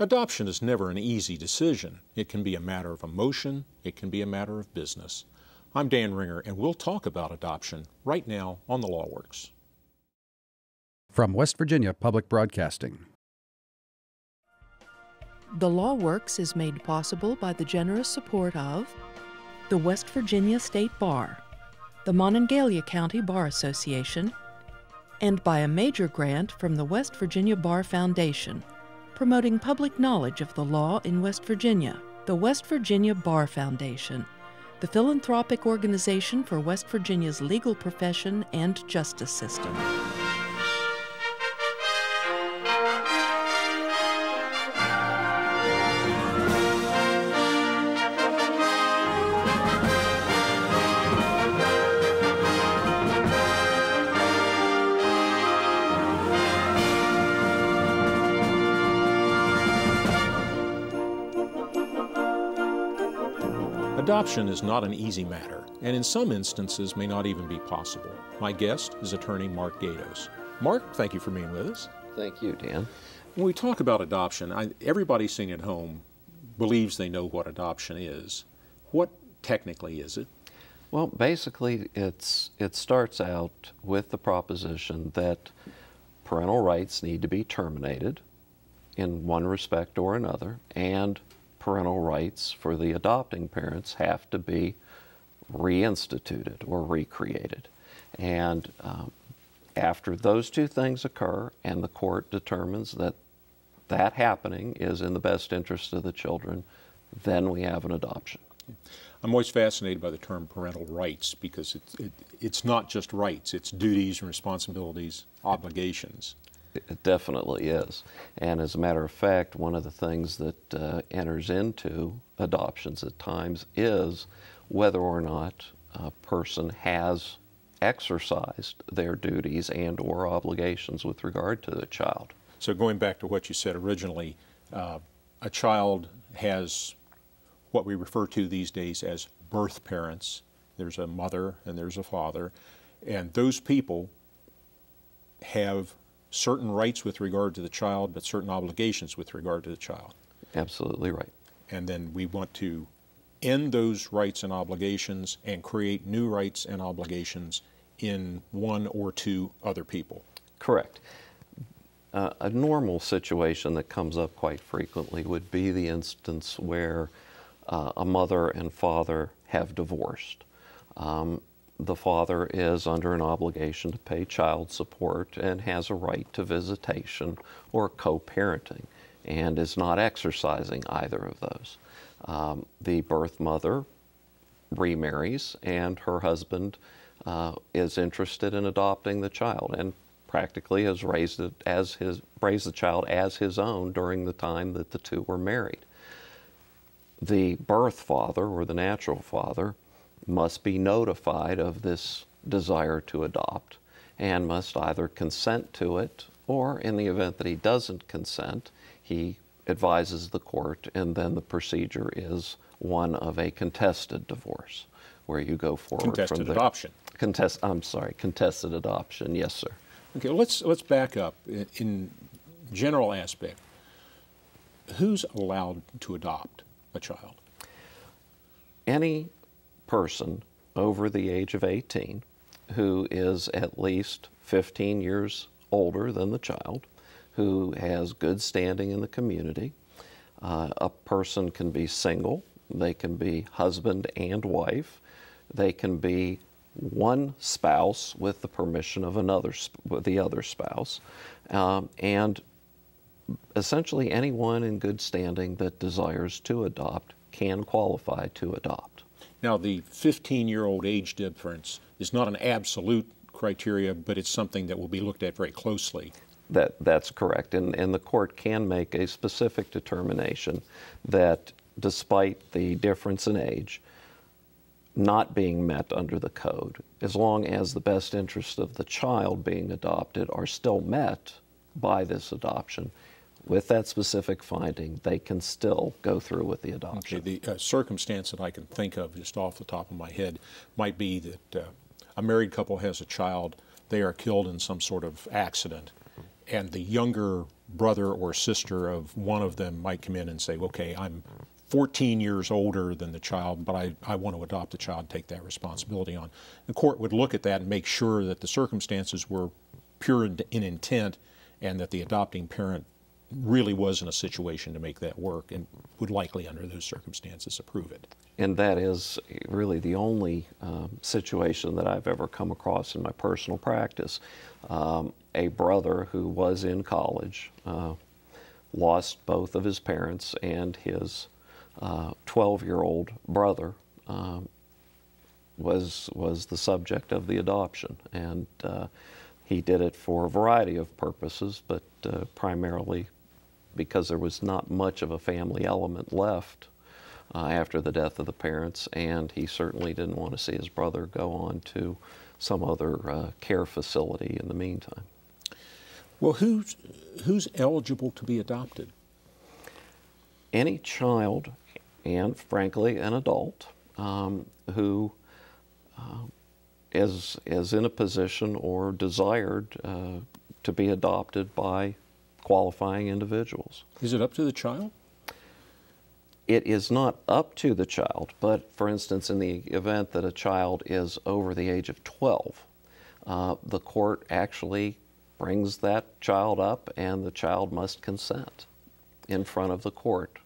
Adoption is never an easy decision. It can be a matter of emotion, it can be a matter of business. I'm Dan Ringer, and we'll talk about adoption right now on The Law Works. From West Virginia Public Broadcasting. The Law Works is made possible by the generous support of the West Virginia State Bar, the Monongalia County Bar Association, and by a major grant from the West Virginia Bar Foundation, promoting public knowledge of the law in West Virginia. The West Virginia Bar Foundation, the philanthropic organization for West Virginia's legal profession and justice system. Adoption is not an easy matter, and in some instances may not even be possible. My guest is attorney Mark Gaydos. Mark, thank you for being with us. Thank you, Dan. When we talk about adoption, everybody sitting at home believes they know what adoption is. What technically is it? Well, basically, it starts out with the proposition that parental rights need to be terminated in one respect or another, and parental rights for the adopting parents have to be reinstituted or recreated. And after those two things occur and the court determines that that happening is in the best interest of the children, then we have an adoption. I'm always fascinated by the term parental rights because it's not just rights, it's duties and responsibilities, obligations. It definitely is. And as a matter of fact, one of the things that enters into adoptions at times is whether or not a person has exercised their duties and or obligations with regard to the child. So going back to what you said originally, a child has what we refer to these days as birth parents. There's a mother and there's a father, and those people have certain rights with regard to the child, but certain obligations with regard to the child. Absolutely right. And then we want to end those rights and obligations and create new rights and obligations in one or two other people. Correct. A normal situation that comes up quite frequently would be the instance where a mother and father have divorced. The father is under an obligation to pay child support and has a right to visitation or co-parenting and is not exercising either of those. The birth mother remarries and her husband is interested in adopting the child and practically has raised the child as his own during the time that the two were married. The birth father or the natural father must be notified of this desire to adopt and must either consent to it or, in the event that he doesn't consent, he advises the court, and then the procedure is one of a contested divorce where you go forward contested from the adoption. Contested adoption, yes, sir. Okay, let's back up in general aspect. Who's allowed to adopt a child? Any person over the age of 18 who is at least 15 years older than the child, who has good standing in the community. A person can be single, they can be husband and wife, they can be one spouse with the permission of the other spouse, and essentially anyone in good standing that desires to adopt can qualify to adopt. Now, the 15-year-old age difference is not an absolute criteria, but it's something that will be looked at very closely. That's correct, and the court can make a specific determination that despite the difference in age not being met under the code, as long as the best interests of the child being adopted are still met by this adoption, with that specific finding, they can still go through with the adoption. Okay, the circumstance that I can think of just off the top of my head might be that a married couple has a child, they are killed in some sort of accident, and the younger brother or sister of one of them might come in and say, okay, I'm 14 years older than the child, but I want to adopt the child, take that responsibility on. The court would look at that and make sure that the circumstances were pure in intent and that the adopting parent really was in a situation to make that work and would likely, under those circumstances, approve it. And that is really the only situation that I've ever come across in my personal practice. A brother who was in college lost both of his parents, and his 12-year-old brother was the subject of the adoption. And he did it for a variety of purposes, but primarily because there was not much of a family element left after the death of the parents, and he certainly didn't want to see his brother go on to some other care facility in the meantime. Well, who's eligible to be adopted? Any child, and frankly an adult, who is in a position or desired to be adopted by qualifying individuals. Is it up to the child? It is not up to the child, but for instance, in the event that a child is over the age of 12, the court actually brings that child up and the child must consent in front of the court,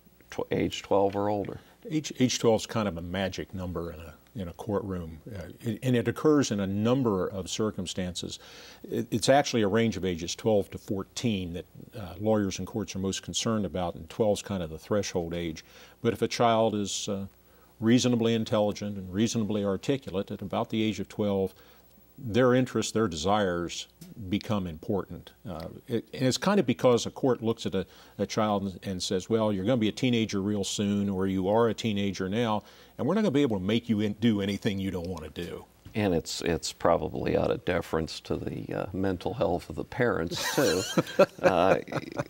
age 12 or older. Age 12 is kind of a magic number in a courtroom, and it occurs in a number of circumstances. It's actually a range of ages 12 to 14 that lawyers and courts are most concerned about, and 12 is kind of the threshold age. But if a child is reasonably intelligent and reasonably articulate at about the age of 12, their interests, their desires become important. And it's kind of because a court looks at a child and says, well, you're going to be a teenager real soon, or you are a teenager now, and we're not going to be able to make you do anything you don't want to do. And it's probably out of deference to the mental health of the parents, too,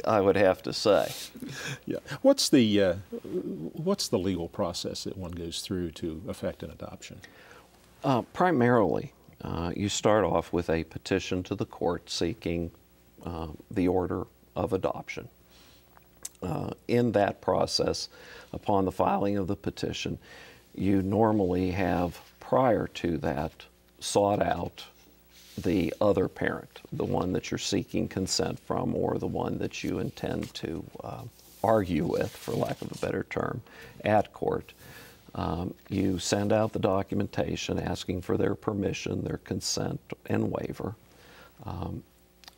I would have to say. Yeah. What's the legal process that one goes through to effect an adoption? Primarily, you start off with a petition to the court seeking the order of adoption. In that process, upon the filing of the petition, you normally have, prior to that, sought out the other parent, the one that you're seeking consent from, or the one that you intend to argue with, for lack of a better term, at court. You send out the documentation asking for their permission, their consent, and waiver.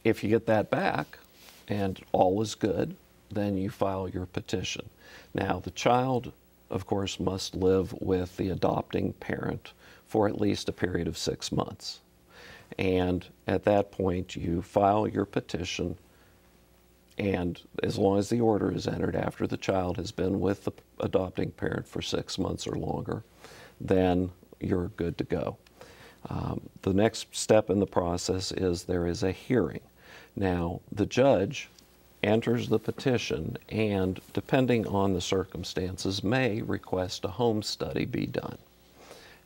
If you get that back and all is good, then you file your petition. Now, the child, of course, must live with the adopting parent for at least a period of 6 months. And at that point, you file your petition, and as long as the order is entered after the child has been with the adopting parent for 6 months or longer, then you're good to go. The next step in the process is there is a hearing. Now, the judge enters the petition and, depending on the circumstances, may request a home study be done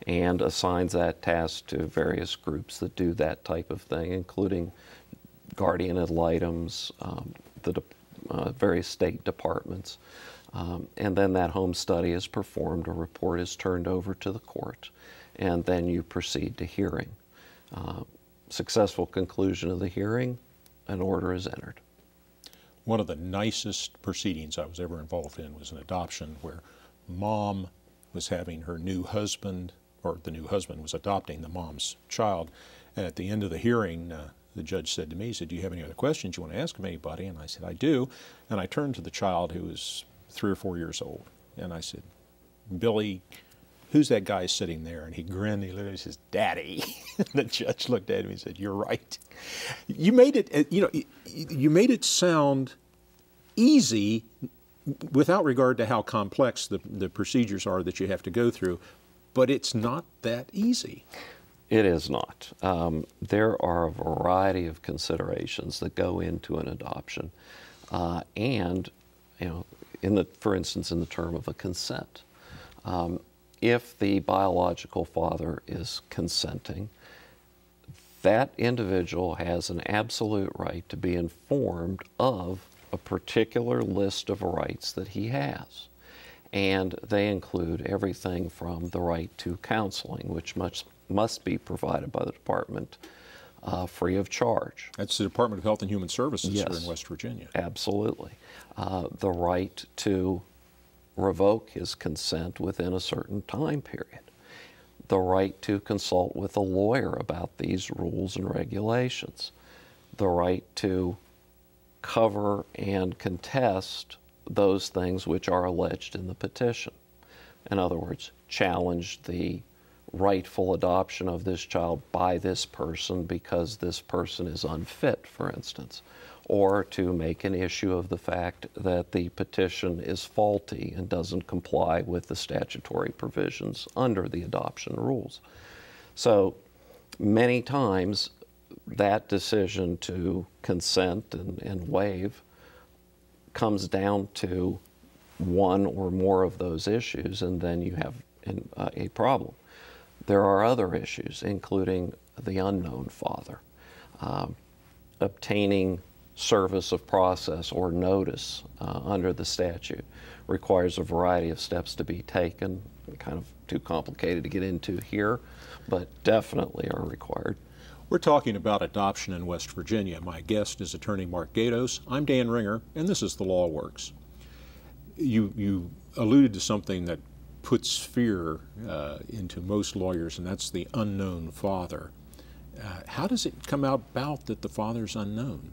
and assigns that task to various groups that do that type of thing, including guardian ad litems, the various state departments. And then that home study is performed, a report is turned over to the court, and then you proceed to hearing. Successful conclusion of the hearing, an order is entered. One of the nicest proceedings I was ever involved in was an adoption where mom was having her new husband, or the new husband was adopting the mom's child. And at the end of the hearing, the judge said to me, he said, do you have any other questions you want to ask of anybody? And I said, I do. And I turned to the child, who was 3 or 4 years old, and I said, Billy, who's that guy sitting there? And he grinned, he literally says, Daddy. The judge looked at him and said, you're right. You made it, you made it sound easy without regard to how complex the procedures are that you have to go through, but it's not that easy. It is not. There are a variety of considerations that go into an adoption, and for instance, in the term of a consent. If the biological father is consenting, that individual has an absolute right to be informed of a particular list of rights that he has. And they include everything from the right to counseling, which must be provided by the department free of charge. That's the Department of Health and Human Services Yes, here in West Virginia. Absolutely. The right to revoke his consent within a certain time period. The right to consult with a lawyer about these rules and regulations. The right to cover and contest those things which are alleged in the petition. In other words, challenge the rightful adoption of this child by this person because this person is unfit, for instance, or to make an issue of the fact that the petition is faulty and doesn't comply with the statutory provisions under the adoption rules. So many times that decision to consent and waive comes down to one or more of those issues, and then you have a problem. There are other issues, including the unknown father. Obtaining service of process or notice under the statute requires a variety of steps to be taken, kind of too complicated to get into here, but definitely are required. We're talking about adoption in West Virginia. My guest is attorney Mark Gatos. I'm Dan Ringer, and this is The Law Works. You alluded to something that puts fear into most lawyers, and that's the unknown father. How does it come about that the father's unknown?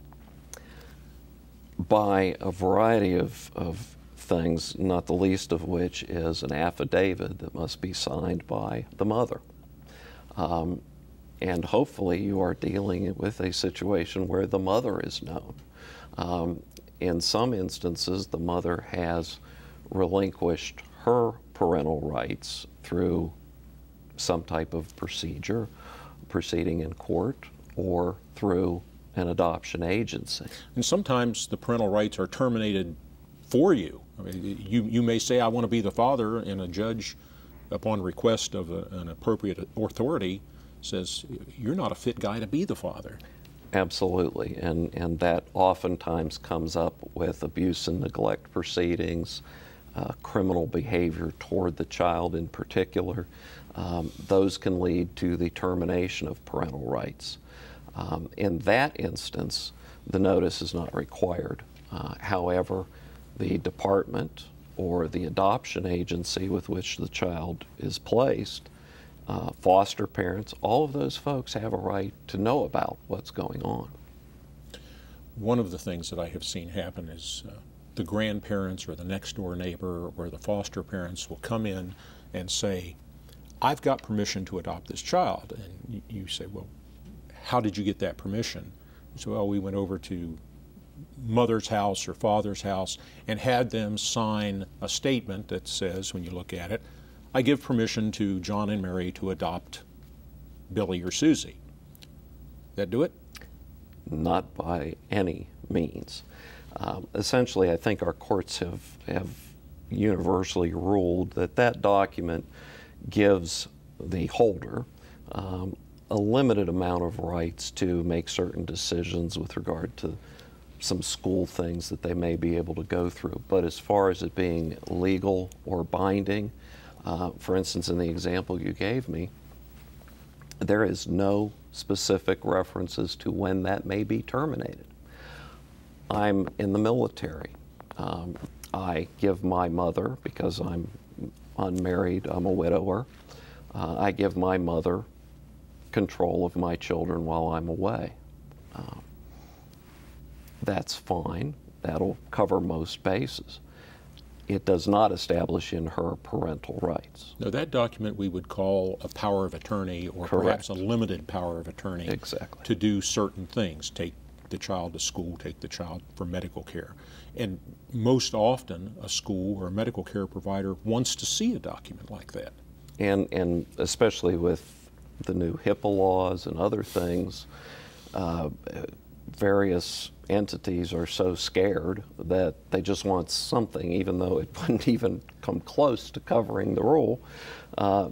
By a variety of things, not the least of which is an affidavit that must be signed by the mother. And hopefully you are dealing with a situation where the mother is known. In some instances, the mother has relinquished her parental rights through some type of procedure, proceeding in court, or through an adoption agency. And sometimes the parental rights are terminated for you. I mean, you may say, I want to be the father, and a judge, upon request of an appropriate authority, says, you're not a fit guy to be the father. Absolutely, and that oftentimes comes up with abuse and neglect proceedings, criminal behavior toward the child in particular. Those can lead to the termination of parental rights. In that instance, the notice is not required. However, the department or the adoption agency with which the child is placed, foster parents, all of those folks have a right to know about what's going on. One of the things that I have seen happen is the grandparents or the next door neighbor or the foster parents will come in and say, I've got permission to adopt this child. And you say, well, how did you get that permission? So, well, we went over to mother's house or father's house and had them sign a statement that says, when you look at it, I give permission to John and Mary to adopt Billy or Susie. That do it? Not by any means. Essentially, I think our courts have universally ruled that that document gives the holder a limited amount of rights to make certain decisions with regard to some school things that they may be able to go through. But as far as it being legal or binding, for instance, in the example you gave me, there is no specific references to when that may be terminated. I'm in the military. I give my mother, because I'm unmarried, I'm a widower, I give my mother control of my children while I'm away. That's fine. That'll cover most bases. It does not establish in her parental rights. Now, that document we would call a power of attorney, or Correct. perhaps a limited power of attorney. Exactly. To do certain things. Take the child to school, take the child for medical care. And most often, a school or a medical care provider wants to see a document like that. And especially with the new HIPAA laws and other things, various entities are so scared that they just want something, even though it wouldn't even come close to covering the rule.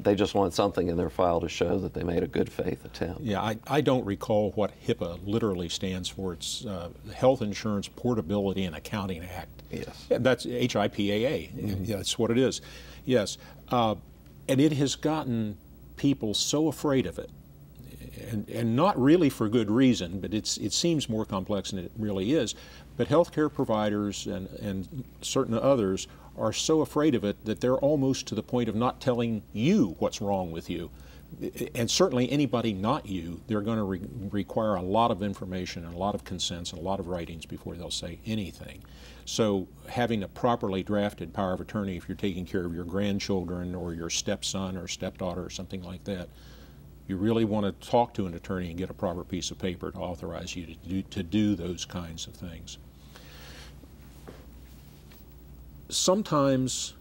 They just want something in their file to show that they made a good faith attempt. Yeah, I don't recall what HIPAA literally stands for. It's Health Insurance Portability and Accounting Act. Yes. That's HIPAA. Yeah, that's what it is. Yes. And it has gotten people so afraid of it, and not really for good reason, but it seems more complex than it really is. But healthcare providers and certain others are so afraid of it that they're almost to the point of not telling you what's wrong with you. And certainly anybody not you, they're going to require a lot of information and a lot of consents and a lot of writings before they'll say anything. So having a properly drafted power of attorney, if you're taking care of your grandchildren or your stepson or stepdaughter or something like that, you really want to talk to an attorney and get a proper piece of paper to authorize you to do those kinds of things. Sometimes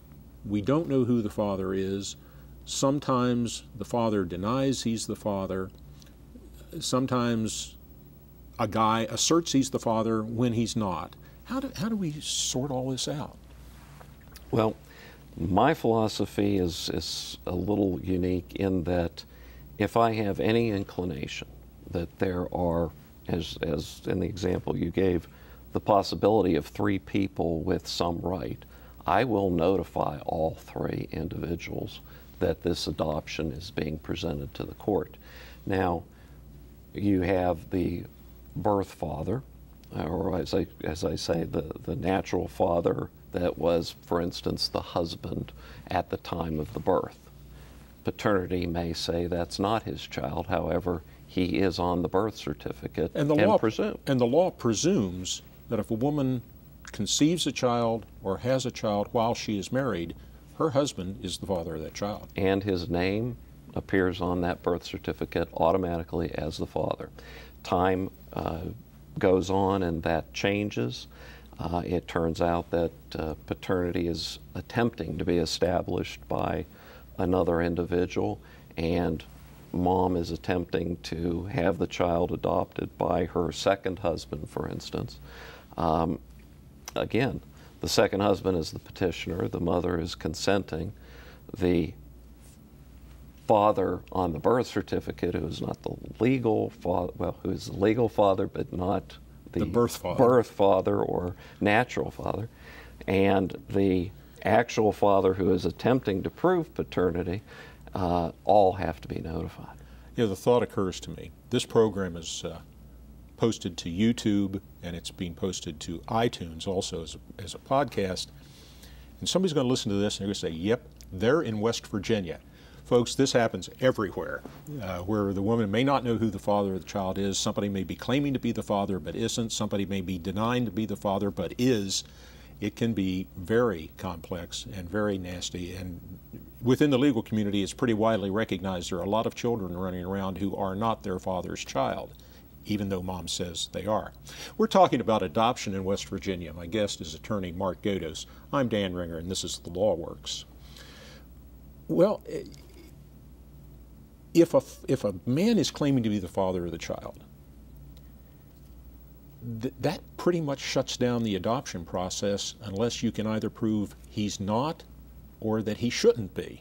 we don't know who the father is. Sometimes the father denies he's the father. Sometimes a guy asserts he's the father when he's not. How do we sort all this out? Well, my philosophy is a little unique in that if I have any inclination that there are, as in the example you gave, the possibility of 3 people with some right, I will notify all 3 individuals that this adoption is being presented to the court. Now, you have the birth father, or as I say, the natural father that was, for instance, the husband at the time of the birth. Paternity may say that's not his child, however, he is on the birth certificate and presumed. And the law presumes that if a woman conceives a child or has a child while she is married, her husband is the father of that child. And his name appears on that birth certificate automatically as the father. Time goes on and that changes. It turns out that paternity is attempting to be established by another individual, and mom is attempting to have the child adopted by her second husband, for instance. Again, the second husband is the petitioner, the mother is consenting. The father on the birth certificate, who is not the legal father, well, who is the legal father but not the birth father or natural father, and the actual father who is attempting to prove paternity, all have to be notified. You know, the thought occurs to me, this program is posted to YouTube and it's being posted to iTunes also as a podcast, and somebody's going to listen to this and they're going to say, yep, they're in West Virginia. Folks, this happens everywhere, where the woman may not know who the father of the child is. Somebody may be claiming to be the father but isn't. Somebody may be denying to be the father but is. It can be very complex and very nasty, and within the legal community it's pretty widely recognized there are a lot of children running around who are not their father's child, even though mom says they are. We're talking about adoption in West Virginia. My guest is attorney Mark Godos. I'm Dan Ringer, and this is The Law Works. Well, if a man is claiming to be the father of the child, that pretty much shuts down the adoption process unless you can either prove he's not or that he shouldn't be.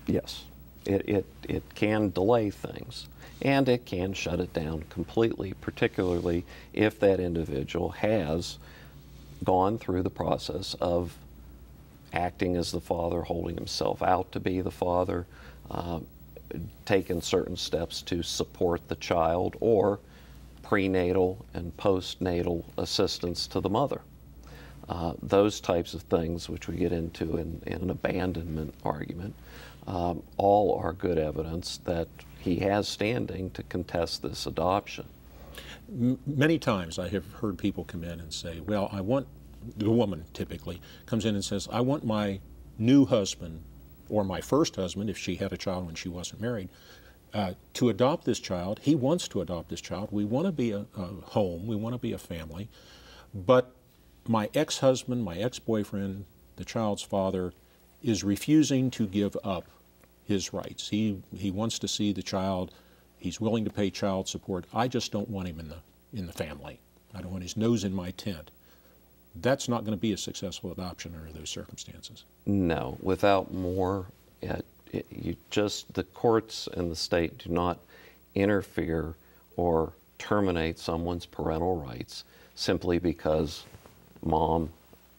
Yes, it can delay things, and it can shut it down completely, particularly if that individual has gone through the process of acting as the father, holding himself out to be the father, taken certain steps to support the child, or prenatal and postnatal assistance to the mother. Those types of things, which we get into in an abandonment argument, all are good evidence that he has standing to contest this adoption. Many times I have heard people come in and say, well, the woman typically comes in and says, I want my new husband, or my first husband, if she had a child when she wasn't married, to adopt this child. He wants to adopt this child. We want to be a home. We want to be a family. But my ex-husband, my ex-boyfriend, the child's father, is refusing to give up his rights. He wants to see the child. He's willing to pay child support. I just don't want him in the family. I don't want his nose in my tent. That's not going to be a successful adoption under those circumstances. No, without more, the courts and the state do not interfere or terminate someone's parental rights simply because mom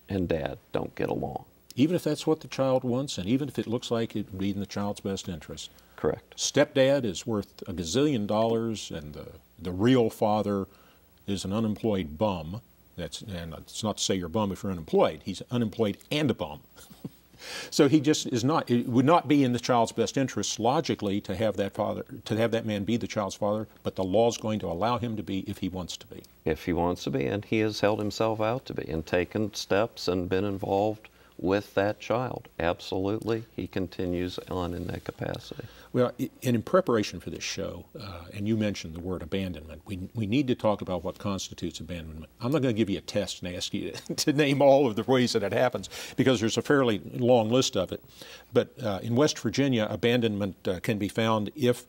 and dad don't get along. Even if that's what the child wants, and even if it looks like it would be in the child's best interest. Correct. Stepdad is worth $1 gazillion, and the real father is an unemployed bum. And it's not to say you're a bum if you're unemployed. He's unemployed and a bum. So he just is not. It would not be in the child's best interest logically to have that man be the child's father. But the law's going to allow him to be if he wants to be. If he wants to be, and he has held himself out to be, and taken steps and been involved with that child. Absolutely, he continues on in that capacity. Well, in preparation for this show, and you mentioned the word abandonment, we need to talk about what constitutes abandonment. I'm not going to give you a test and ask you to name all of the ways that it happens, because there's a fairly long list of it. But in West Virginia, abandonment can be found if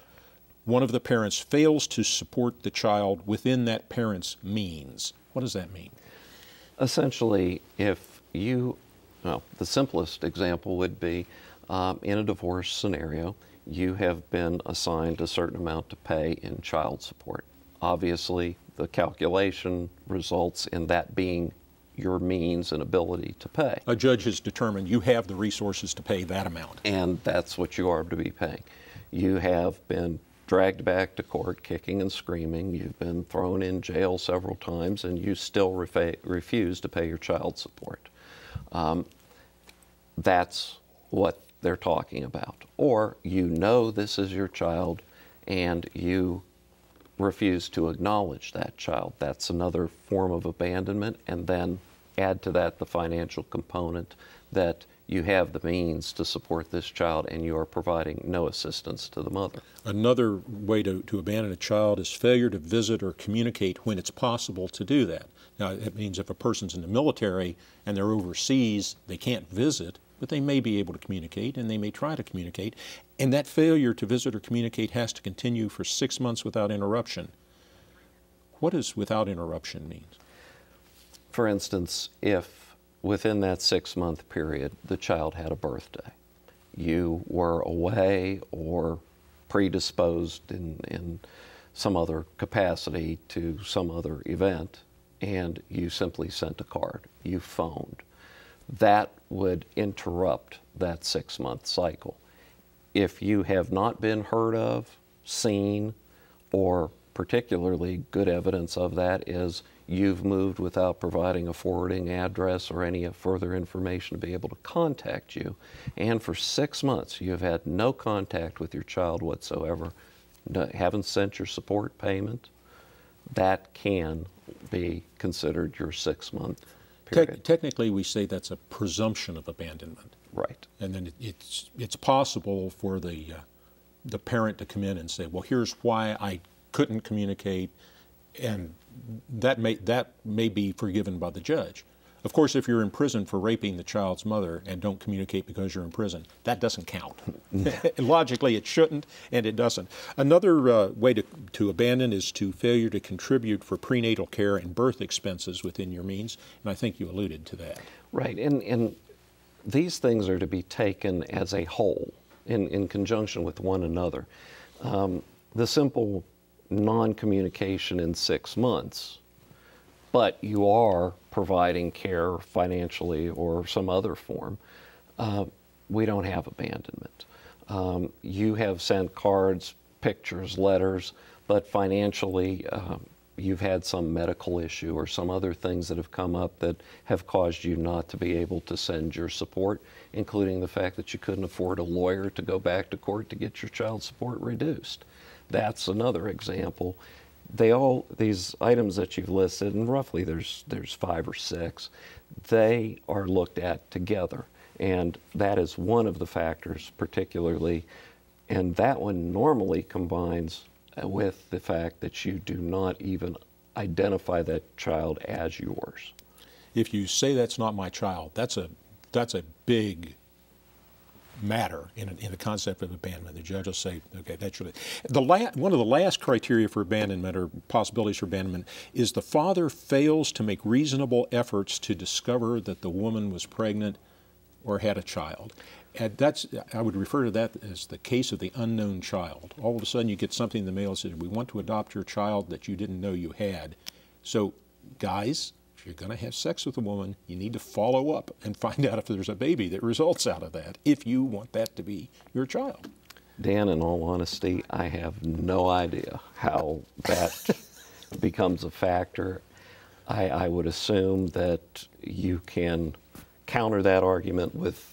one of the parents fails to support the child within that parent's means. What does that mean? Essentially, the simplest example would be in a divorce scenario, you have been assigned a certain amount to pay in child support. Obviously, the calculation results in that being your means and ability to pay. A judge has determined you have the resources to pay that amount. And that's what you are to be paying. You have been dragged back to court kicking and screaming. You've been thrown in jail several times, and you still refuse to pay your child support. That's what they're talking about. Or you know this is your child and you refuse to acknowledge that child. That's another form of abandonment. And then add to that the financial component that you have the means to support this child and you are providing no assistance to the mother. Another way to abandon a child is failure to visit or communicate when it's possible to do that. Now, it means if a person's in the military and they're overseas, they can't visit, but they may be able to communicate, and they may try to communicate. And that failure to visit or communicate has to continue for 6 months without interruption. What does without interruption mean? For instance, if within that 6-month period the child had a birthday, you were away or predisposed in some other capacity to some other event, and you simply sent a card, you phoned, that would interrupt that 6-month cycle. If you have not been heard of, seen, or particularly good evidence of that is you've moved without providing a forwarding address or any further information to be able to contact you, and for 6 months you have had no contact with your child whatsoever, haven't sent your support payment, that can be considered your 6-month period. Technically, we say that's a presumption of abandonment. Right. And then it's possible for the parent to come in and say, well, here's why I couldn't communicate, and that may be forgiven by the judge. Of course, if you're in prison for raping the child's mother and don't communicate because you're in prison, that doesn't count. Logically, it shouldn't, and it doesn't. Another way to abandon is to failure to contribute for prenatal care and birth expenses within your means, and I think you alluded to that. Right, and these things are to be taken as a whole, in conjunction with one another. The simple non-communication in 6 months, but you are providing care financially or some other form, we don't have abandonment. You have sent cards, pictures, letters, but financially you've had some medical issue or some other things that have come up that have caused you not to be able to send your support, including the fact that you couldn't afford a lawyer to go back to court to get your child support reduced. That's another example. These items that you've listed, and roughly there's 5 or 6, they are looked at together. And that is one of the factors particularly, and that one normally combines with the fact that you do not even identify that child as yours. If you say that's not my child, that's a big matter in the concept of abandonment. The judge will say, okay, that's really... One of the last criteria for abandonment or possibilities for abandonment is the father fails to make reasonable efforts to discover that the woman was pregnant or had a child. And I would refer to that as the case of the unknown child. All of a sudden you get something in the mail that says, we want to adopt your child that you didn't know you had. So, guys, if you're going to have sex with a woman, you need to follow up and find out if there's a baby that results out of that, if you want that to be your child. Dan, in all honesty, I have no idea how that becomes a factor. I would assume that you can counter that argument with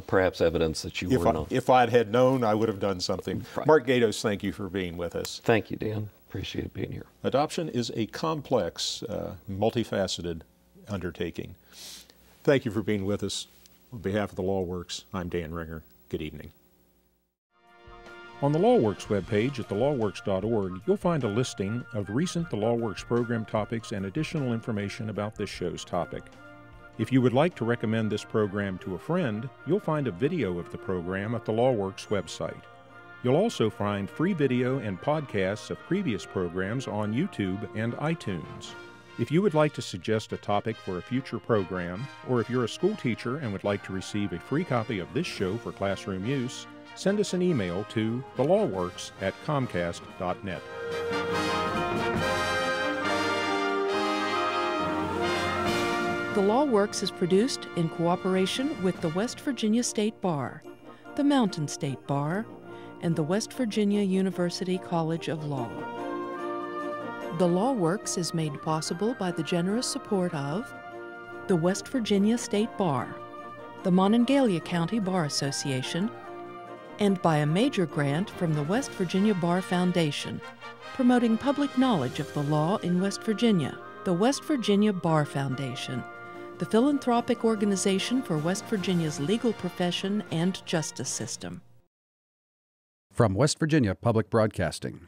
perhaps evidence that you were not. If I'd had known, I would have done something. Right. Mark Gatos, thank you for being with us. Thank you, Dan. Appreciate being here. Adoption is a complex, multifaceted undertaking. Thank you for being with us. On behalf of the LawWorks, I'm Dan Ringer. Good evening. On the LawWorks webpage at thelawworks.org, you'll find a listing of recent The LawWorks program topics and additional information about this show's topic. If you would like to recommend this program to a friend, you'll find a video of the program at the LawWorks website. You'll also find free video and podcasts of previous programs on YouTube and iTunes. If you would like to suggest a topic for a future program, or if you're a school teacher and would like to receive a free copy of this show for classroom use, send us an email to thelawworks@comcast.net. The LawWorks is produced in cooperation with the West Virginia State Bar, the Mountain State Bar, and the West Virginia University College of Law. The LawWorks is made possible by the generous support of the West Virginia State Bar, the Monongalia County Bar Association, and by a major grant from the West Virginia Bar Foundation, promoting public knowledge of the law in West Virginia. The West Virginia Bar Foundation, the philanthropic organization for West Virginia's legal profession and justice system. From West Virginia Public Broadcasting.